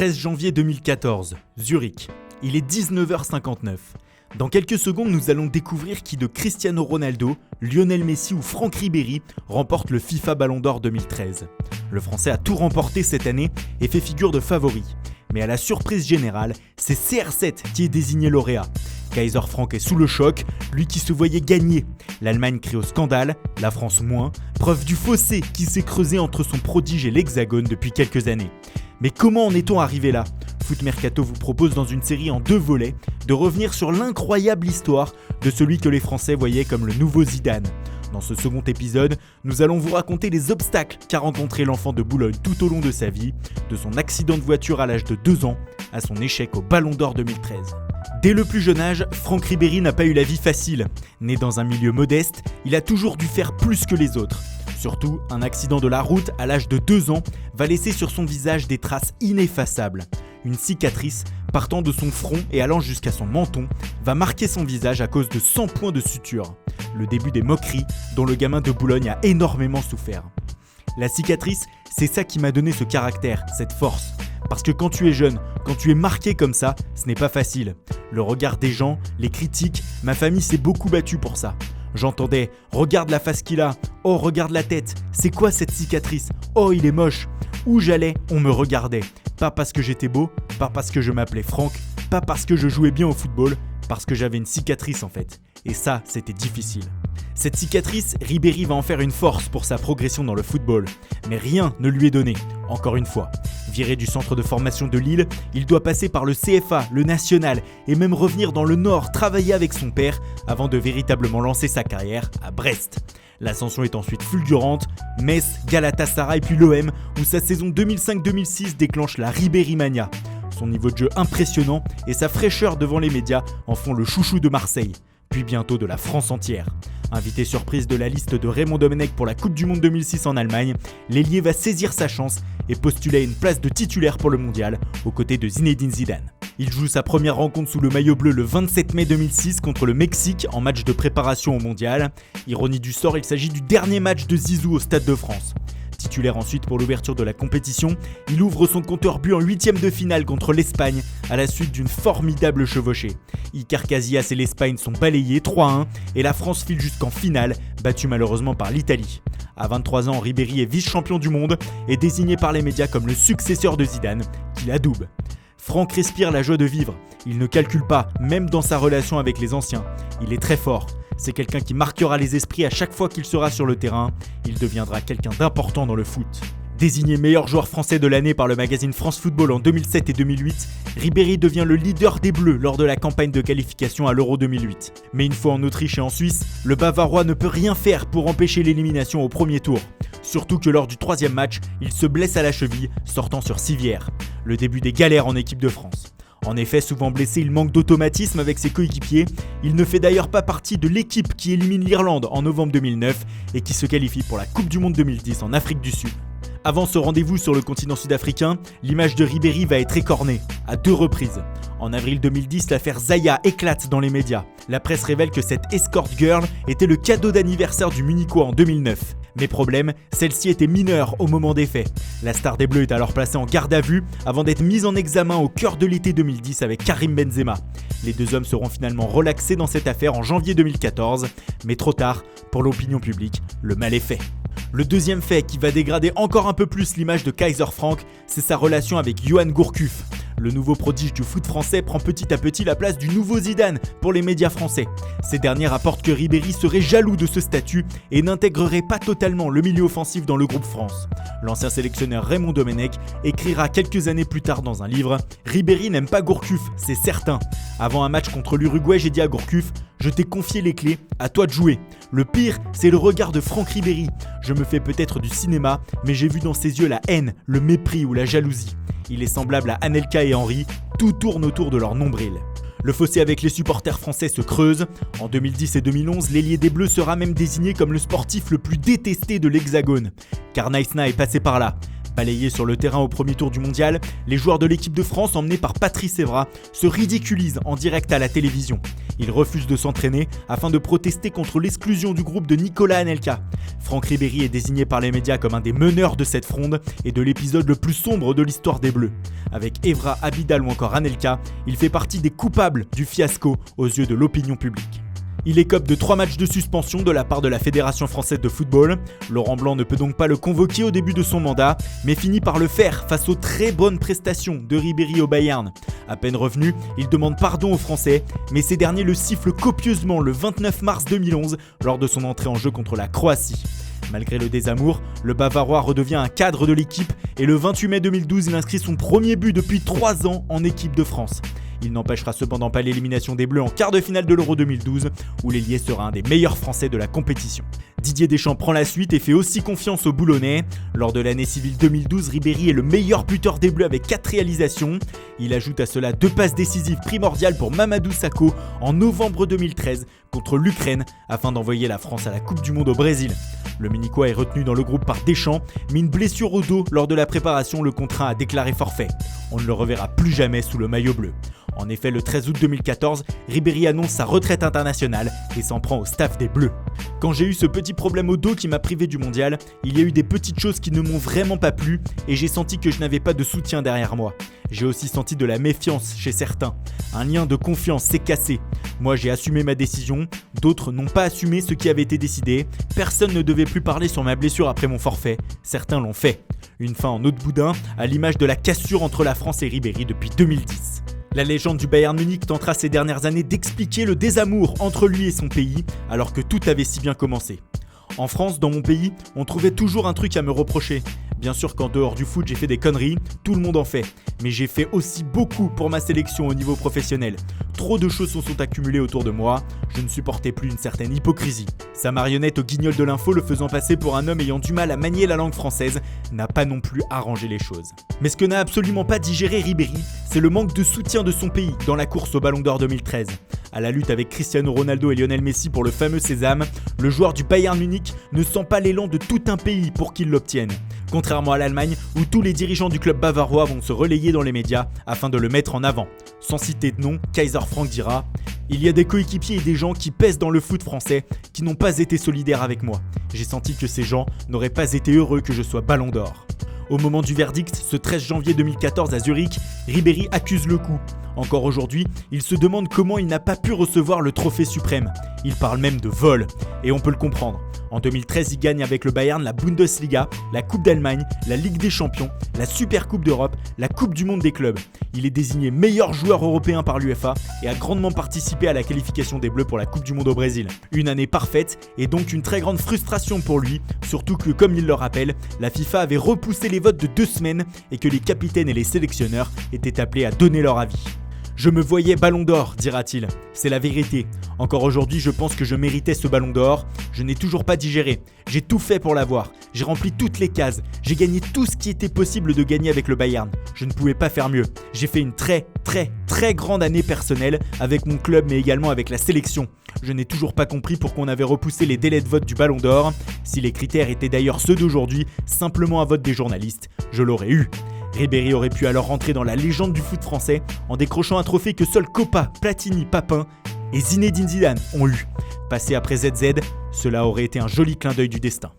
13 janvier 2014, Zurich. Il est 19h59. Dans quelques secondes, nous allons découvrir qui de Cristiano Ronaldo, Lionel Messi ou Franck Ribéry remporte le FIFA Ballon d'Or 2013. Le Français a tout remporté cette année et fait figure de favori. Mais à la surprise générale, c'est CR7 qui est désigné lauréat. Kaiser Frank est sous le choc, lui qui se voyait gagner. L'Allemagne crie au scandale, la France moins, preuve du fossé qui s'est creusé entre son prodige et l'Hexagone depuis quelques années. Mais comment en est-on arrivé là ? Foot Mercato vous propose dans une série en 2 volets de revenir sur l'incroyable histoire de celui que les Français voyaient comme le nouveau Zidane. Dans ce second épisode, nous allons vous raconter les obstacles qu'a rencontré l'enfant de Boulogne tout au long de sa vie, de son accident de voiture à l'âge de 2 ans à son échec au Ballon d'Or 2013. Dès le plus jeune âge, Franck Ribéry n'a pas eu la vie facile. Né dans un milieu modeste, il a toujours dû faire plus que les autres. Surtout, un accident de la route à l'âge de 2 ans va laisser sur son visage des traces ineffaçables. Une cicatrice partant de son front et allant jusqu'à son menton va marquer son visage à cause de 100 points de suture. Le début des moqueries dont le gamin de Boulogne a énormément souffert. La cicatrice, c'est ça qui m'a donné ce caractère, cette force. Parce que quand tu es jeune, quand tu es marqué comme ça, ce n'est pas facile. Le regard des gens, les critiques, ma famille s'est beaucoup battue pour ça. J'entendais « Regarde la face qu'il a »,« Oh, regarde la tête, c'est quoi cette cicatrice ? Oh, il est moche ». Où j'allais, on me regardait. Pas parce que j'étais beau, pas parce que je m'appelais Franck, pas parce que je jouais bien au football, parce que j'avais une cicatrice en fait. Et ça, c'était difficile. Cette cicatrice, Ribéry va en faire une force pour sa progression dans le football. Mais rien ne lui est donné, encore une fois. Viré du centre de formation de Lille, il doit passer par le CFA, le National, et même revenir dans le Nord travailler avec son père avant de véritablement lancer sa carrière à Brest. L'ascension est ensuite fulgurante, Metz, Galatasaray puis l'OM, où sa saison 2005-2006 déclenche la Ribéry Mania. Son niveau de jeu impressionnant et sa fraîcheur devant les médias en font le chouchou de Marseille, puis bientôt de la France entière. Invité surprise de la liste de Raymond Domenech pour la Coupe du Monde 2006 en Allemagne, l'ailier va saisir sa chance et postuler à une place de titulaire pour le mondial, aux côtés de Zinedine Zidane. Il joue sa première rencontre sous le maillot bleu le 27 mai 2006 contre le Mexique en match de préparation au mondial. Ironie du sort, il s'agit du dernier match de Zizou au Stade de France. Titulaire ensuite pour l'ouverture de la compétition, il ouvre son compteur but en 8e de finale contre l'Espagne à la suite d'une formidable chevauchée. Iker Casillas et l'Espagne sont balayés 3-1 et la France file jusqu'en finale, battue malheureusement par l'Italie. À 23 ans, Ribéry est vice-champion du monde et désigné par les médias comme le successeur de Zidane, qui l'adoube. Franck respire la joie de vivre, il ne calcule pas, même dans sa relation avec les anciens. Il est très fort. C'est quelqu'un qui marquera les esprits à chaque fois qu'il sera sur le terrain. Il deviendra quelqu'un d'important dans le foot. Désigné meilleur joueur français de l'année par le magazine France Football en 2007 et 2008, Ribéry devient le leader des Bleus lors de la campagne de qualification à l'Euro 2008. Mais une fois en Autriche et en Suisse, le Bavarois ne peut rien faire pour empêcher l'élimination au premier tour. Surtout que lors du 3e match, il se blesse à la cheville, sortant sur civière. Le début des galères en équipe de France. En effet, souvent blessé, il manque d'automatisme avec ses coéquipiers. Il ne fait d'ailleurs pas partie de l'équipe qui élimine l'Irlande en novembre 2009 et qui se qualifie pour la Coupe du Monde 2010 en Afrique du Sud. Avant ce rendez-vous sur le continent sud-africain, l'image de Ribéry va être écornée, à 2 reprises. En avril 2010, l'affaire Zaya éclate dans les médias. La presse révèle que cette escort girl était le cadeau d'anniversaire du Munichois en 2009. Mais problème, celle-ci était mineure au moment des faits. La star des Bleus est alors placée en garde à vue avant d'être mise en examen au cœur de l'été 2010 avec Karim Benzema. Les 2 hommes seront finalement relaxés dans cette affaire en janvier 2014, mais trop tard, pour l'opinion publique, le mal est fait. Le deuxième fait qui va dégrader encore un peu plus l'image de Kaiser Frank, c'est sa relation avec Yohan Gourcuff. Le nouveau prodige du foot français prend petit à petit la place du nouveau Zidane pour les médias français. Ces derniers rapportent que Ribéry serait jaloux de ce statut et n'intégrerait pas totalement le milieu offensif dans le groupe France. L'ancien sélectionneur Raymond Domenech écrira quelques années plus tard dans un livre « Ribéry n'aime pas Gourcuff, c'est certain. Avant un match contre l'Uruguay, j'ai dit à Gourcuff « Je t'ai confié les clés, à toi de jouer. Le pire, c'est le regard de Franck Ribéry. Je me fais peut-être du cinéma, mais j'ai vu dans ses yeux la haine, le mépris ou la jalousie. Il est semblable à Anelka et Henry, tout tourne autour de leur nombril. » Le fossé avec les supporters français se creuse. En 2010 et 2011, l'ailier des Bleus sera même désigné comme le sportif le plus détesté de l'Hexagone. Car Naïsna est passé par là. Balayés sur le terrain au premier tour du mondial, les joueurs de l'équipe de France, emmenés par Patrice Evra, se ridiculisent en direct à la télévision. Ils refusent de s'entraîner afin de protester contre l'exclusion du groupe de Nicolas Anelka. Franck Ribéry est désigné par les médias comme un des meneurs de cette fronde et de l'épisode le plus sombre de l'histoire des Bleus. Avec Evra, Abidal ou encore Anelka, il fait partie des coupables du fiasco aux yeux de l'opinion publique. Il écope de 3 matchs de suspension de la part de la Fédération française de football. Laurent Blanc ne peut donc pas le convoquer au début de son mandat, mais finit par le faire face aux très bonnes prestations de Ribéry au Bayern. À peine revenu, il demande pardon aux Français, mais ces derniers le sifflent copieusement le 29 mars 2011 lors de son entrée en jeu contre la Croatie. Malgré le désamour, le Bavarois redevient un cadre de l'équipe et le 28 mai 2012, il inscrit son premier but depuis 3 ans en équipe de France. Il n'empêchera cependant pas l'élimination des Bleus en quart de finale de l'Euro 2012, où l'ailier sera un des meilleurs Français de la compétition. Didier Deschamps prend la suite et fait aussi confiance aux Boulonnais. Lors de l'année civile 2012, Ribéry est le meilleur buteur des Bleus avec 4 réalisations. Il ajoute à cela 2 passes décisives primordiales pour Mamadou Sakho en novembre 2013 contre l'Ukraine afin d'envoyer la France à la Coupe du Monde au Brésil. Le Munichois est retenu dans le groupe par Deschamps, mais une blessure au dos lors de la préparation le contraint à déclarer forfait. On ne le reverra plus jamais sous le maillot bleu. En effet, le 13 août 2014, Ribéry annonce sa retraite internationale et s'en prend au staff des Bleus. Quand j'ai eu ce petit problème au dos qui m'a privé du mondial, il y a eu des petites choses qui ne m'ont vraiment pas plu et j'ai senti que je n'avais pas de soutien derrière moi. J'ai aussi senti de la méfiance chez certains. Un lien de confiance s'est cassé. Moi j'ai assumé ma décision, d'autres n'ont pas assumé ce qui avait été décidé. Personne ne devait plus parler sur ma blessure après mon forfait. Certains l'ont fait. Une fin en eau de boudin, à l'image de la cassure entre la France et Ribéry depuis 2010. La légende du Bayern Munich tentera ces dernières années d'expliquer le désamour entre lui et son pays, alors que tout avait si bien commencé. En France, dans mon pays, on trouvait toujours un truc à me reprocher. Bien sûr qu'en dehors du foot, j'ai fait des conneries, tout le monde en fait. Mais j'ai fait aussi beaucoup pour ma sélection au niveau professionnel. Trop de choses se sont accumulées autour de moi, je ne supportais plus une certaine hypocrisie. Sa marionnette au guignol de l'info, le faisant passer pour un homme ayant du mal à manier la langue française, n'a pas non plus arrangé les choses. Mais ce que n'a absolument pas digéré Ribéry, c'est le manque de soutien de son pays dans la course au Ballon d'Or 2013. À la lutte avec Cristiano Ronaldo et Lionel Messi pour le fameux sésame, le joueur du Bayern Munich ne sent pas l'élan de tout un pays pour qu'il l'obtienne. Contrairement à l'Allemagne, où tous les dirigeants du club bavarois vont se relayer dans les médias afin de le mettre en avant. Sans citer de nom, Kaiser Frank dira « Il y a des coéquipiers et des gens qui pèsent dans le foot français qui n'ont pas été solidaires avec moi. J'ai senti que ces gens n'auraient pas été heureux que je sois Ballon d'Or. » Au moment du verdict, ce 13 janvier 2014 à Zurich, Ribéry accuse le coup. Encore aujourd'hui, il se demande comment il n'a pas pu recevoir le trophée suprême. Il parle même de vol, et on peut le comprendre. En 2013, il gagne avec le Bayern la Bundesliga, la Coupe d'Allemagne, la Ligue des Champions, la Super Coupe d'Europe, la Coupe du Monde des clubs. Il est désigné meilleur joueur européen par l'UEFA et a grandement participé à la qualification des Bleus pour la Coupe du Monde au Brésil. Une année parfaite et donc une très grande frustration pour lui, surtout que, comme il le rappelle, la FIFA avait repoussé les votes de 2 semaines et que les capitaines et les sélectionneurs étaient appelés à donner leur avis. Je me voyais Ballon d'Or, dira-t-il. C'est la vérité. Encore aujourd'hui, je pense que je méritais ce Ballon d'Or. Je n'ai toujours pas digéré. J'ai tout fait pour l'avoir. J'ai rempli toutes les cases. J'ai gagné tout ce qui était possible de gagner avec le Bayern. Je ne pouvais pas faire mieux. J'ai fait une très grande année personnelle avec mon club mais également avec la sélection. Je n'ai toujours pas compris pourquoi on avait repoussé les délais de vote du Ballon d'Or. Si les critères étaient d'ailleurs ceux d'aujourd'hui, simplement un vote des journalistes, je l'aurais eu. Ribéry aurait pu alors rentrer dans la légende du foot français en décrochant un trophée que seuls Copa, Platini, Papin et Zinedine Zidane ont eu. Passé après ZZ, cela aurait été un joli clin d'œil du destin.